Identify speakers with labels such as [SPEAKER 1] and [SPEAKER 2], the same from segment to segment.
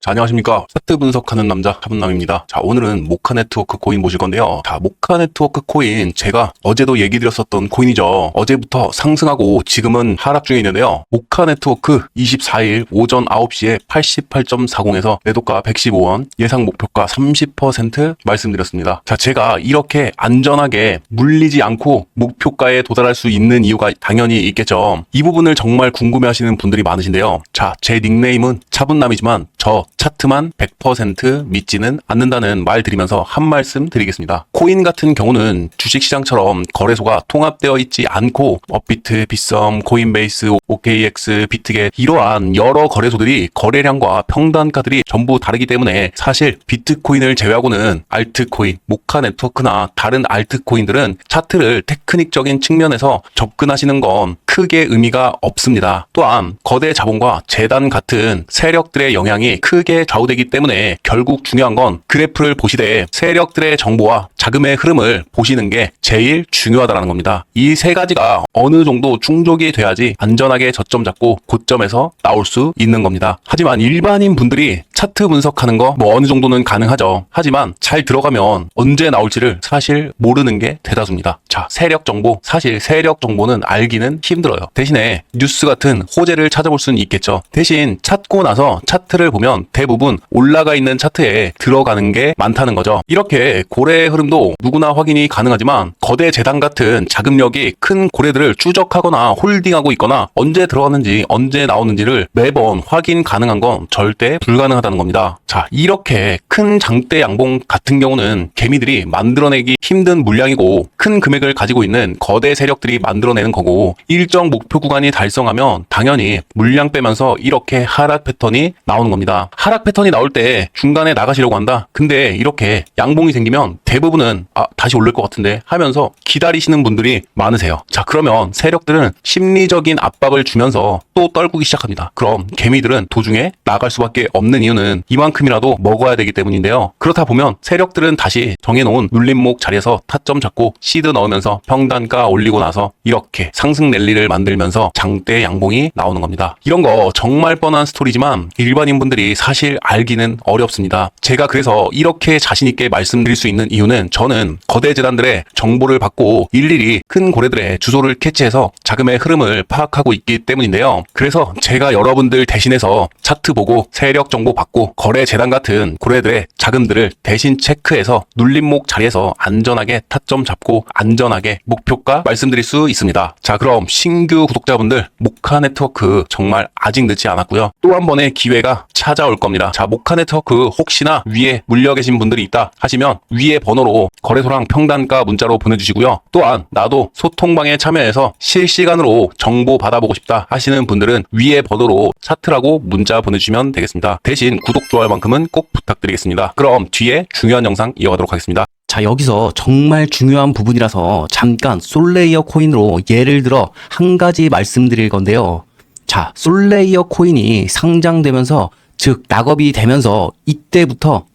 [SPEAKER 1] 자, 안녕하십니까. 차트 분석하는 남자 차분남입니다. 자, 오늘은 모카 네트워크 코인 보실 건데요. 자, 모카 네트워크 코인 제가 어제도 얘기 드렸었던 코인이죠. 어제부터 상승하고 지금은 하락 중에 있는데요. 모카 네트워크 24일 오전 9시에 88.40에서 매도가 115원, 예상 목표가 30% 말씀드렸습니다. 자, 제가 이렇게 안전하게 물리지 않고 목표가에 도달할 수 있는 이유가 당연히 있겠죠. 이 부분을 정말 궁금해하시는 분들이 많으신데요. 자, 제 닉네임은 차분남이지만 저 차트만 100% 믿지는 않는다는 말 드리면서 한 말씀 드리겠습니다. 코인 같은 경우는 주식시장처럼 거래소가 통합되어 있지 않고 업비트, 빗썸, 코인베이스, OKX, 비트겟 이러한 여러 거래소들이 거래량과 평단가들이 전부 다르기 때문에 사실 비트코인을 제외하고는 알트코인, 모카 네트워크나 다른 알트코인들은 차트를 테크닉적인 측면에서 접근하시는 건 크게 의미가 없습니다. 또한 거대 자본과 재단 같은 세력들의 영향이 크게 좌우되기 때문에 결국 중요한 건 그래프를 보시되 세력들의 정보와 자금의 흐름을 보시는 게 제일 중요하다는 겁니다. 이 세 가지가 어느 정도 충족이 돼야지 안전하게 저점 잡고 고점에서 나올 수 있는 겁니다. 하지만 일반인 분들이 차트 분석하는 거 어느 정도는 가능하죠. 하지만 잘 들어가면 언제 나올지를 사실 모르는 게 대다수입니다. 자, 세력 정보. 사실 세력 정보는 알기는 힘들어요. 대신에 뉴스 같은 호재를 찾아볼 수는 있겠죠. 대신 찾고 나서 차트를 보면 대부분 올라가 있는 차트에 들어가는 게 많다는 거죠. 이렇게 고래의 흐름도 누구나 확인이 가능하지만 거대 재단 같은 자금력이 큰 고래들을 추적하거나 홀딩하고 있거나 언제 들어가는지 언제 나오는지를 매번 확인 가능한 건 절대 불가능하다는 겁니다. 자, 이렇게 큰 장대 양봉 같은 경우는 개미들이 만들어내기 힘든 물량이고 큰 금액을 가지고 있는 거대 세력들이 만들어내는 거고 일정 목표 구간이 달성하면 당연히 물량 빼면서 이렇게 하락 패턴이 나오는 겁니다. 하락 패턴이 나올 때 중간에 나가시려고 한다. 근데 이렇게 양봉이 생기면 대부분은 다시 오를 것 같은데 하면서 기다리시는 분들이 많으세요. 자, 그러면 세력들은 심리적인 압박을 주면서 또 떨구기 시작합니다. 그럼 개미들은 도중에 나갈 수밖에 없는 이유는 이만큼이라도 먹어야 되기 때문인데요. 그렇다 보면 세력들은 다시 정해놓은 눌림목 자리에서 타점 잡고 시드 넣으면서 평단가 올리고 나서 이렇게 상승 랠리를 만들면서 장대 양봉이 나오는 겁니다. 이런 거 정말 뻔한 스토리지만 일반인분들이 사실 알기는 어렵습니다. 제가 그래서 이렇게 자신있게 말씀드릴 수 있는 이유는 저는 거대 재단들의 정보를 받고 일일이 큰 고래들의 주소를 캐치해서 자금의 흐름을 파악하고 있기 때문인데요. 그래서 제가 여러분들 대신해서 차트 보고 세력 정보 받고 거래 재단 같은 고래들의 자금들을 대신 체크해서 눌림목 자리에서 안전하게 타점 잡고 안전하게 목표가 말씀드릴 수 있습니다. 자, 그럼 신규 구독자분들 모카 네트워크 정말 아직 늦지 않았고요. 또 한 번의 기회가 찾아올 겁니다. 자, 모카 네트워크 혹시나 위에 물려 계신 분들이 있다 하시면 위에 번호로 거래소랑 평단가 문자로 보내주시고요. 또한 나도 소통방에 참여해서 실시간으로 정보 받아보고 싶다 하시는 분들은 위에 번호로 차트라고 문자 보내주시면 되겠습니다. 대신 구독, 좋아요만큼은 꼭 부탁드리겠습니다. 그럼 뒤에 중요한 영상 이어가도록 하겠습니다.
[SPEAKER 2] 자, 여기서 정말 중요한 부분이라서 잠깐 솔레이어 코인으로 예를 들어 한 가지 말씀드릴 건데요. 자, 솔레이어 코인이 상장되면서 즉 낙업이 되면서 이때부터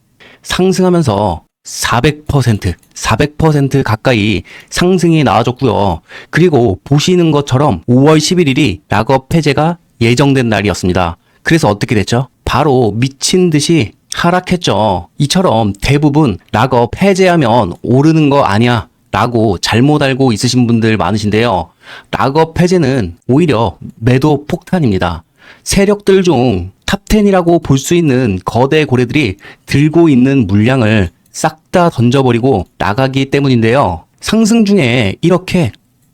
[SPEAKER 2] 상승하면서 400% 가까이 상승이 나와줬고요. 그리고 보시는 것처럼 5월 11일이 낙업 폐지가 예정된 날이었습니다. 그래서 어떻게 됐죠? 바로 미친 듯이 하락했죠. 이처럼 대부분 낙업 해제하면 오르는 거 아니야 라고 잘못 알고 있으신 분들 많으신데요. 낙업 해제는 오히려 매도 폭탄입니다. 세력들 중 탑10이라고 볼 수 있는 거대 고래들이 들고 있는 물량을 싹 다 던져버리고 나가기 때문인데요. 상승 중에 이렇게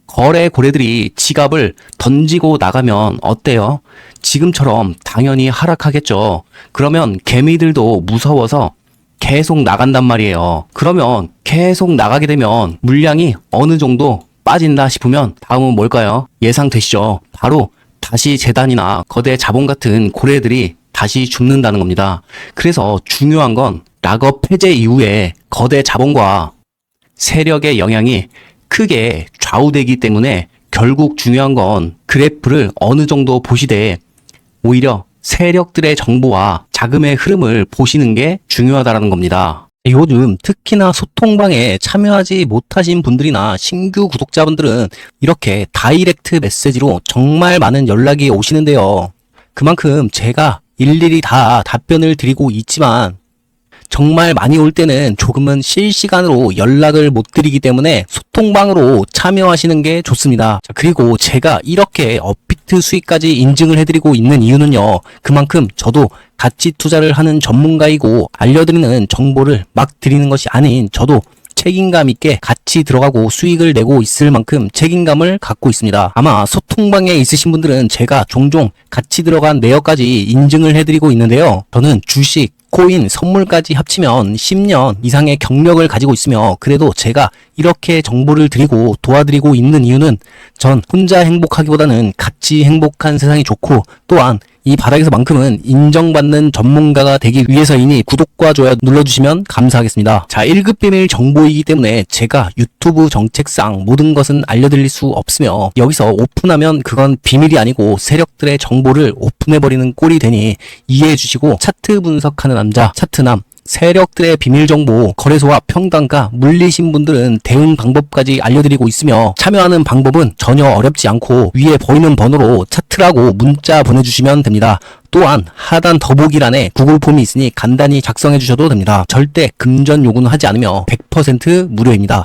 [SPEAKER 2] 거래 고래들이 지갑을 던지고 나가면 어때요? 지금처럼 당연히 하락하겠죠. 그러면 개미들도 무서워서 계속 나간단 말이에요. 그러면 계속 나가게 되면 물량이 어느 정도 빠진다 싶으면 다음은 뭘까요? 예상되시죠? 바로 다시 재단이나 거대 자본 같은 고래들이 다시 죽는다는 겁니다. 그래서 중요한 건 낙업 폐지 이후에 거대 자본과 세력의 영향이 크게 좌우되기 때문에 결국 중요한 건 그래프를 어느 정도 보시되 오히려 세력들의 정보와 자금의 흐름을 보시는 게 중요하다는 겁니다. 요즘 특히나 소통방에 참여하지 못하신 분들이나 신규 구독자분들은 이렇게 다이렉트 메시지로 정말 많은 연락이 오시는데요. 그만큼 제가 일일이 다 답변을 드리고 있지만 정말 많이 올 때는 조금은 실시간으로 연락을 못 드리기 때문에 소통방으로 참여하시는 게 좋습니다. 자, 그리고 제가 이렇게 업비트 수익까지 인증을 해드리고 있는 이유는요. 그만큼 저도 가치 투자를 하는 전문가이고 알려드리는 정보를 막 드리는 것이 아닌 저도 책임감 있게 같이 들어가고 수익을 내고 있을 만큼 책임감을 갖고 있습니다. 아마 소통방에 있으신 분들은 제가 종종 같이 들어간 내역까지 인증을 해드리고 있는데요. 저는 주식, 코인, 선물까지 합치면 10년 이상의 경력을 가지고 있으며 그래도 제가 이렇게 정보를 드리고 도와드리고 있는 이유는 전 혼자 행복하기보다는 같이 행복한 세상이 좋고 또한 이 바닥에서만큼은 인정받는 전문가가 되기 위해서이니 구독과 좋아요 눌러주시면 감사하겠습니다. 자, 1급 비밀 정보이기 때문에 제가 유튜브 정책상 모든 것은 알려드릴 수 없으며 여기서 오픈하면 그건 비밀이 아니고 세력들의 정보를 오픈해버리는 꼴이 되니 이해해 주시고 차트 분석하는 남자 차트남 세력들의 비밀정보, 거래소와 평단가, 물리신 분들은 대응 방법까지 알려드리고 있으며 참여하는 방법은 전혀 어렵지 않고 위에 보이는 번호로 차트라고 문자 보내주시면 됩니다. 또한 하단 더보기란에 구글 폼이 있으니 간단히 작성해 주셔도 됩니다. 절대 금전 요구는 하지 않으며 100% 무료입니다.